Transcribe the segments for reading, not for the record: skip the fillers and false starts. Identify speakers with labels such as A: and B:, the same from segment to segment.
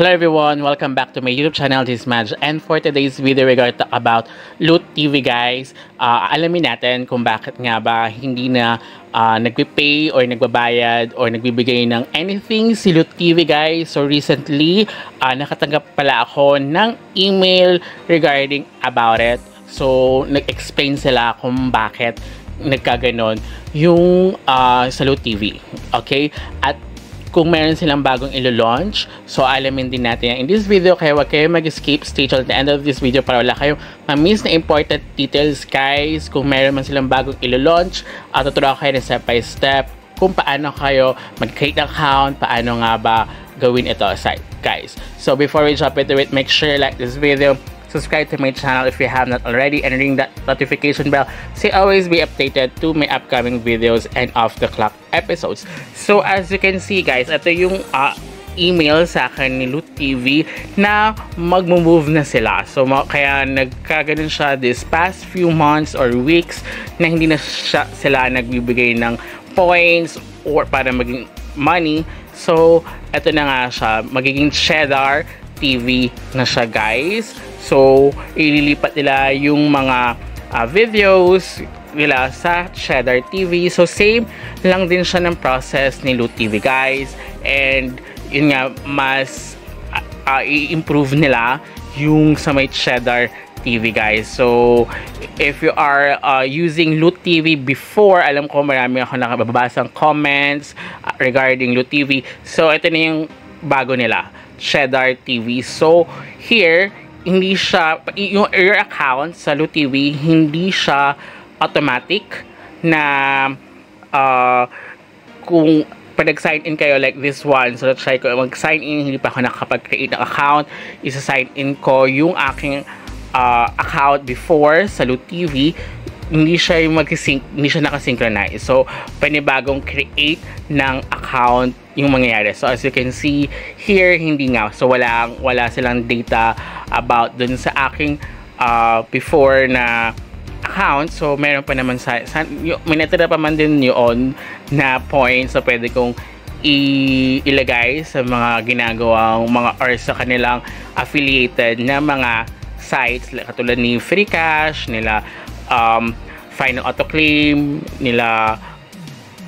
A: Hello everyone, welcome back to my YouTube channel. This is Madge, and for today's video we're going to talk about Loot TV guys. Alamin natin kung bakit nga ba hindi na nagpipay or nagbabayad or nagbibigay ng anything si Loot TV guys. So recently, nakatanggap pala ako ng email regarding about it. So nag-explain sila kung bakit nagkaganon yung sa Loot TV. Okay? At kung meron silang bagong ilo-launch, so alamin din natin yan in this video, kaya wag kayo mag-skip. Stay till the end of this video para wala kayong ma-miss na important details guys. Kung meron man silang bagong ilo-launch, tuturuan kayo na step by step kung paano kayo mag-create ng account, paano nga ba gawin ito aside guys. So before we jump into it, make sure you like this video, subscribe to my channel if you have not already, and ring that notification bell so you always be updated to my upcoming videos and off the clock episodes. So as you can see guys, ito yung email sa akin ni Loot TV na mag-move na sila. So kaya nagkaganon siya this past few months or weeks na hindi na sila nagbibigay ng points or para maging money. So ito na nga siya, magiging Cheddar TV na siya guys. So ililipat nila yung mga videos nila sa Cheddar TV. So same lang din siya ng process ni Loot TV guys, and yun nga, mas i-improve nila yung sa may Cheddar TV guys. So if you are using Loot TV before, alam ko marami ako nakababasang comments regarding Loot TV. So ito na yung bago nila, Cheddar TV. So here, hindi siya, your account sa Loot TV, hindi siya automatic na kung nag-sign in kayo like this one. So let's try ko mag-sign in, hindi pa ako nakapag-create ng account, isa-sign in ko yung aking account before sa Loot TV, hindi siya hindi siya nakasynchronize. So panibagong create ng account yung mangyayari. So as you can see here, hindi nga. So wala silang data about dun sa aking before na account. So meron pa naman may natira pa man din yun na points. So pwede kong ilagay sa mga ginagawang mga or sa kanilang affiliated na mga sites katulad ni Free Cash, nila Final Autoclaim, nila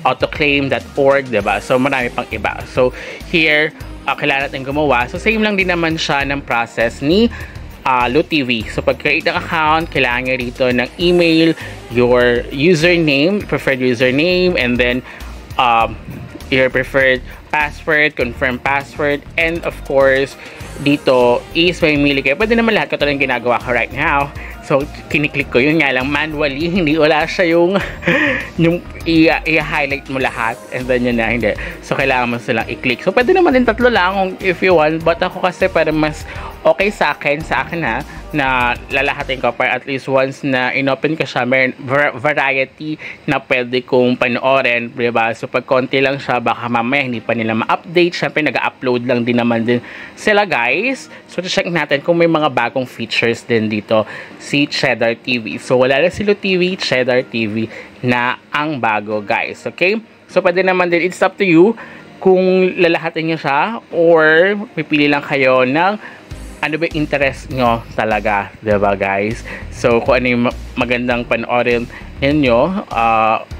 A: autoclaim.org, diba? So marami pang iba. So here, kailangan natin gumawa. So same lang din naman siya ng process ni Loot TV. So pag create ng account, kailangan nyo rito ng email, your username, preferred username, and then your preferred password, confirm password, and of course dito is may mili kayo. Pwede naman lahat katulad ng ginagawa ko right now. So kiniklik ko, yun nga lang manually, hindi wala siya yung i-highlight mo lahat, and then yun na, hindi. So kailangan mo silang i-click. So pwede naman din tatlo lang if you want, but ako kasi para mas okay sa akin ha, na lalahatin ko para at least once na inopen ko siya, may variety na pwede kong panoorin, diba? So pag konti lang siya, baka mamaya hindi pa nila ma-update. Syempre nag-upload lang din naman din sila guys. So check natin kung may mga bagong features din dito si Cheddar TV. So wala na si Loot TV, Cheddar TV na ang bago guys. Okay? So pwede naman din, it's up to you kung lalahatin nyo siya or pipili lang kayo ng ano ba yung interest nyo talaga, diba guys? So kung ano yung magandang panoorin ninyo,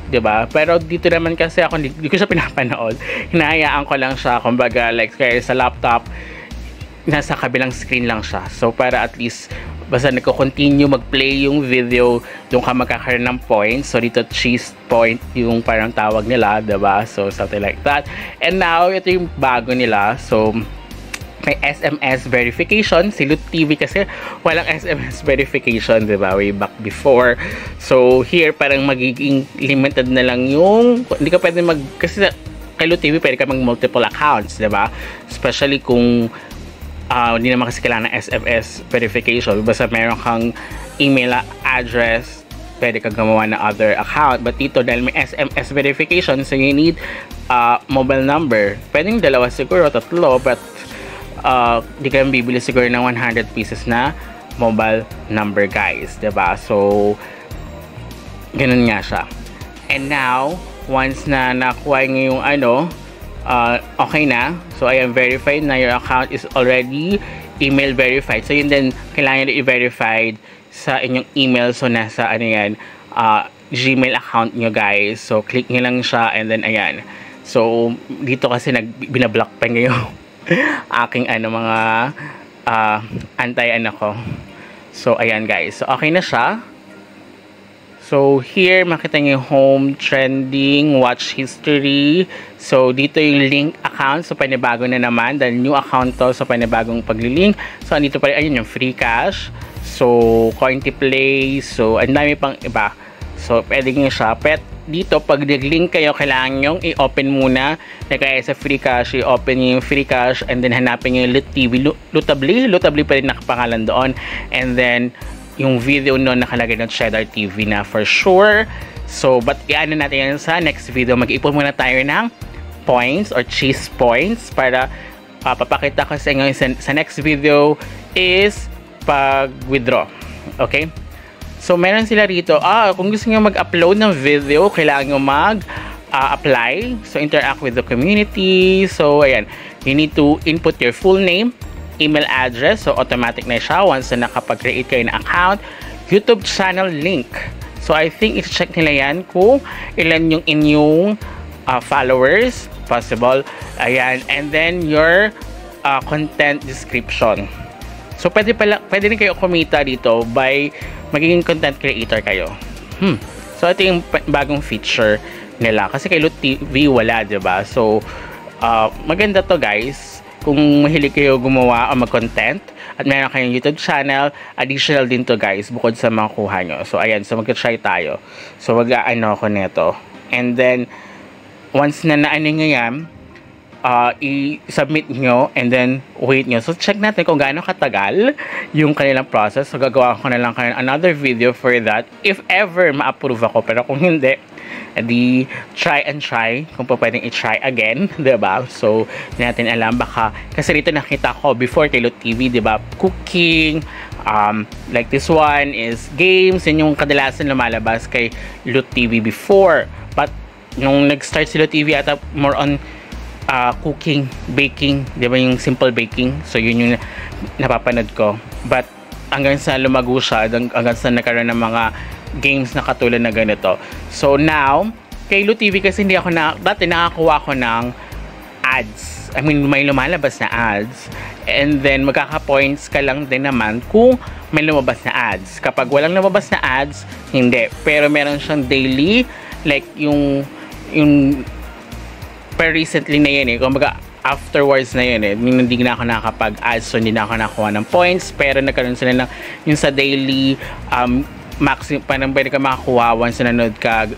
A: diba? Pero dito naman kasi ako hindi ko siya pinapanood, hinahayaan ko lang siya, kumbaga like kaya sa laptop nasa kabilang screen lang siya. So para at least basta nagko-continue mag-play yung video, doon ka magkakaroon ng points. So dito cheese point yung parang tawag nila, diba? So something like that. And now ito yung bago nila. So may SMS verification. Si Loot TV kasi walang SMS verification, diba? Way back before. So here parang magiging limited na lang yung, hindi ka pwede kasi kay Loot TV pwede ka mag multiple accounts, diba? Especially kung hindi naman kasi kailangan ng SMS verification. Basta meron kang email address, pwede kang gumawa ng other account. But dito, dahil may SMS verification, so you need mobile number. Pwedeng dalawa siguro, tatlo, but di ka bibili siguro ng 100 pieces na mobile number guys, diba? So ganun nga siya. And now once na nakuha nyo yung okay na. So, ayan, verified na your account is already email verified. So, yun din, kailangan nyo i-verified sa inyong email. So, nasa, ano yan, Gmail account nyo, guys. So, click nyo lang siya, and then, ayan. So, dito kasi binablock pa ngayon aking, mga, anti-ano ko. So, ayan, guys. So, okay na siya. So, here, makita nyo yung home, trending, watch history. So, dito yung link account. So, panibago na naman. Dahil new account to. So, panibagong paglilink. So, andito pa rin, ayun yung free cash. So, coin to play. So, ang dami pang iba. So, pwede nyo siya. Dito, pag nag-link kayo, kailangan nyo i-open muna. Kaya sa free cash, i-open nyo yung free cash. And then, hanapin nyo yung Loot TV. Lootably pa rin nakapangalan doon. And then, yung video no nakalagay ng Cheddar TV na for sure. So, but i-ano natin yan sa next video. Mag-ipon muna tayo ng points or cheese points para papakita ko sa inyo sa next video is pag-withdraw. Okay? So, meron sila rito. Kung gusto nyo mag-upload ng video, kailangan nyo mag-apply. So, interact with the community. So, ayan. You need to input your full name, email address, so automatic na siya once na nakapag-create kayo ng account. YouTube channel link. So, I think i-check nila yan kung ilan yung inyong followers, possible. Ayan. And then, your content description. So, pwede rin kayo kumita dito by magiging content creator kayo. So, ito yung bagong feature nila. Kasi kay Loot TV, wala, diba? So, maganda to, guys. Kung mahilig kayo gumawa o mag-content at meron kayong YouTube channel, additional din to, guys, bukod sa makuha nyo. So, ayan. So, mag-try tayo. So, mag-ano ako neto. And then, once na naano nyo yan, i-submit nyo and then wait nyo. So, check natin kung gaano katagal yung kanilang process. So, gagawa ko na lang kayo another video for that. If ever ma-approve ako. Pero kung hindi, di try and try kung pa pwedeng i-try again, diba? So, hindi natin alam, baka kasi rito nakita ko before kay Loot TV, diba? Cooking, like this one is games, yun yung kadalasan lumalabas kay Loot TV before. But nung nag-start si Loot TV, ata more on cooking, baking, diba? Yung simple baking. So, yun yung napapanood ko. But hanggang sa lumago siya, hanggang sa nagkaroon ng mga games na katulad na ganito. So now, kay Loot TV kasi dati nakakuha ko ng ads. I mean, may lumalabas na ads. And then, magkaka-points ka lang din naman kung may lumabas na ads. Kapag walang lumabas na ads, hindi. Pero meron siyang daily, like yung per recently na yun kumbaga, afterwards na yun hindi na ako nakakapag-ads, so hindi na ako nakakuha ng points. Pero nagkaroon sila ng yung sa daily, maximum, parang pwede ka makakuha once na nanood ka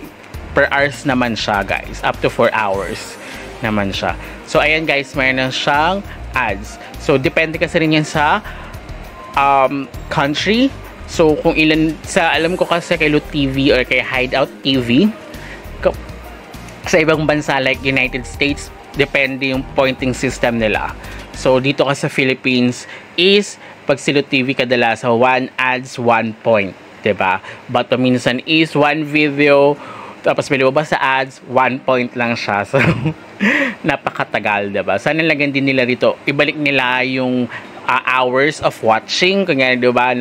A: per hours naman siya, guys, up to 4 hours naman siya. So ayan, guys, mayroon siyang ads. So depende kasi rin yan sa country. So kung ilan, alam ko kasi kay Loot TV or kay Hideout TV, sa ibang bansa like United States, depende yung pointing system nila. So dito kasi sa Philippines is pag si Loot TV kadalasan 1 ads 1 point. Diba? But minsan is 1 video, tapos may lumabas sa ads, 1 point lang siya. So, napakatagal, diba? Sana lagyan din nila dito, ibalik nila yung hours of watching. Kunyari, diba,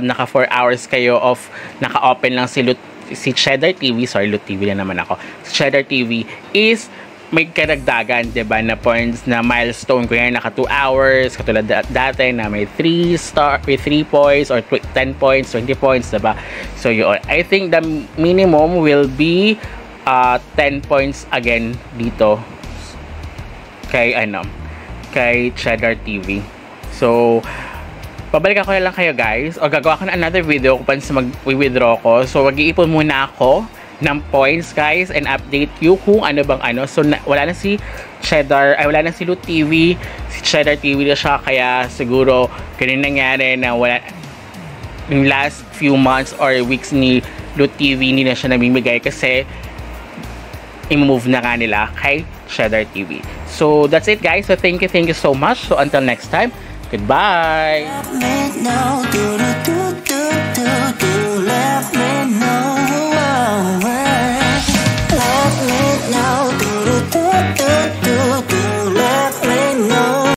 A: naka 4 hours kayo of naka-open lang si Cheddar TV, sorry, Loot TV na naman ako. Si Cheddar TV is may karagdagan, diba, na points na milestone. Kung yan, naka 2 hours, katulad dati na may 3 points or 10 points, 20 points, diba? So, yun. I think the minimum will be 10 points again dito kay Cheddar TV. So, pabalik ako na lang kayo, guys, o gagawa ko na another video kung paano mag-withdraw ko. So, mag-iipon muna ako ng points, guys, and update you kung ano bang ano. So, wala na si Loot TV. Si Cheddar TV na siya, kaya siguro ganun nangyari na wala yung last few months or weeks ni Loot TV, hindi na siya namimigay kasi i-move na nga nila kay Cheddar TV. So, that's it, guys. So, thank you so much. So, until next time, goodbye!